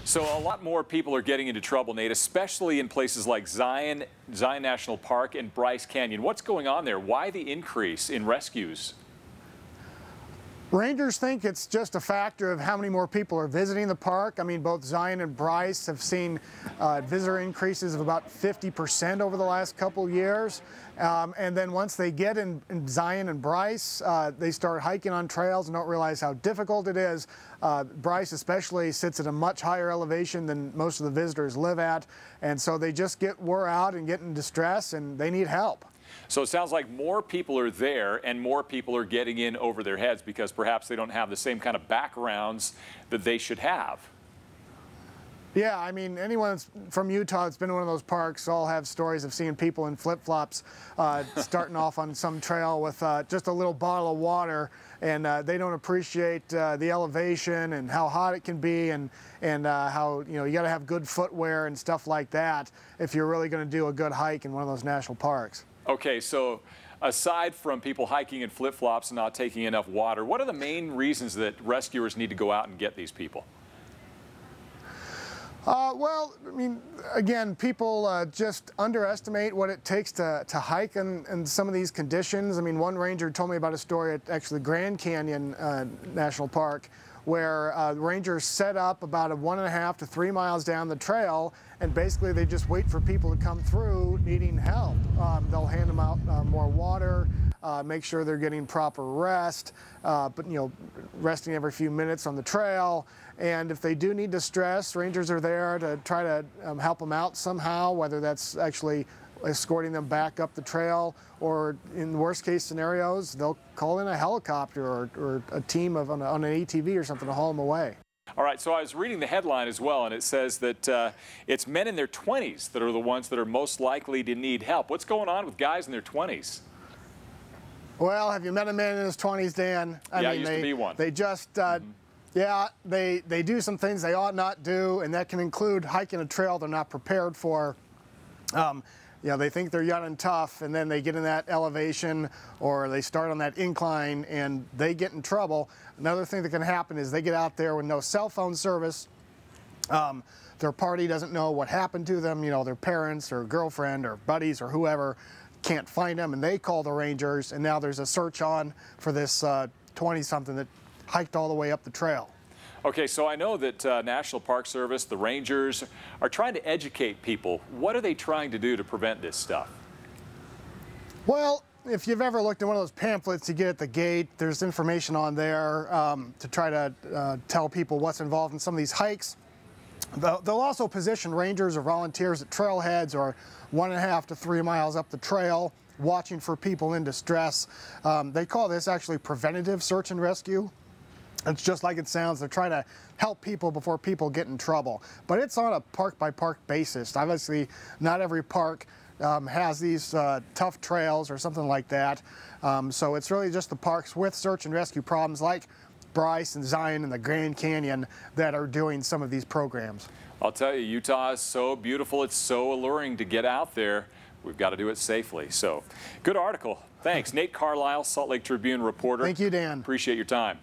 So a lot more people are getting into trouble, Nate, especially in places like Zion National Park and Bryce Canyon. What's going on there? Why the increase in rescues? Rangers think it's just a factor of how many more people are visiting the park. I mean, both Zion and Bryce have seen visitor increases of about 50% over the last couple years. And then once they get in Zion and Bryce, they start hiking on trails and don't realize how difficult it is. Bryce especially sits at a much higher elevation than most of the visitors live at. And so they just get wore out and get in distress, and they need help. So it sounds like more people are there and more people are getting in over their heads because perhaps they don't have the same kind of backgrounds that they should have. Yeah, I mean, anyone that's from Utah that's been in one of those parks all have stories of seeing people in flip-flops starting off on some trail with just a little bottle of water, and they don't appreciate the elevation and how hot it can be, and how, you know, you got to have good footwear and stuff like that if you're really going to do a good hike in one of those national parks. Okay, so aside from people hiking in flip-flops and not taking enough water, what are the main reasons that rescuers need to go out and get these people? Well, I mean, again, people just underestimate what it takes to hike in some of these conditions. I mean, one ranger told me about a story at actually Grand Canyon National Park, where rangers set up about 1.5 to 3 miles down the trail, and basically they just wait for people to come through needing help. They'll hand them out more water, make sure they're getting proper rest, but you know, resting every few minutes on the trail. And if they do need distress, rangers are there to try to help them out somehow, whether that's actually escorting them back up the trail, or in worst case scenarios, they'll call in a helicopter or a team on an ATV or something to haul them away. All right, so I was reading the headline as well, and it says that it's men in their 20s that are the ones that are most likely to need help. What's going on with guys in their 20s? Well, have you met a man in his 20s, Dan? I used to be one. They just, yeah, they do some things they ought not do, and that can include hiking a trail they're not prepared for. You know, they think they're young and tough, and then they get in that elevation, or they start on that incline and they get in trouble. Another thing that can happen is they get out there with no cell phone service. Their party doesn't know what happened to them. You know, their parents or girlfriend or buddies or whoever can't find them, and they call the rangers, and now there's a search on for this 20-something that hiked all the way up the trail. Okay, so I know that National Park Service, the rangers, are trying to educate people. What are they trying to do to prevent this stuff? Well, if you've ever looked at one of those pamphlets you get at the gate, there's information on there to try to tell people what's involved in some of these hikes. They'll also position rangers or volunteers at trailheads or 1.5 to 3 miles up the trail, watching for people in distress. They call this actually preventative search and rescue. It's just like it sounds. They're trying to help people before people get in trouble. But it's on a park-by-park basis. Obviously, not every park has these tough trails or something like that. So it's really just the parks with search and rescue problems like Bryce and Zion and the Grand Canyon that are doing some of these programs. I'll tell you, Utah is so beautiful. It's so alluring to get out there. We've got to do it safely. So, good article. Thanks. Nate Carlisle, Salt Lake Tribune reporter. Thank you, Dan. Appreciate your time.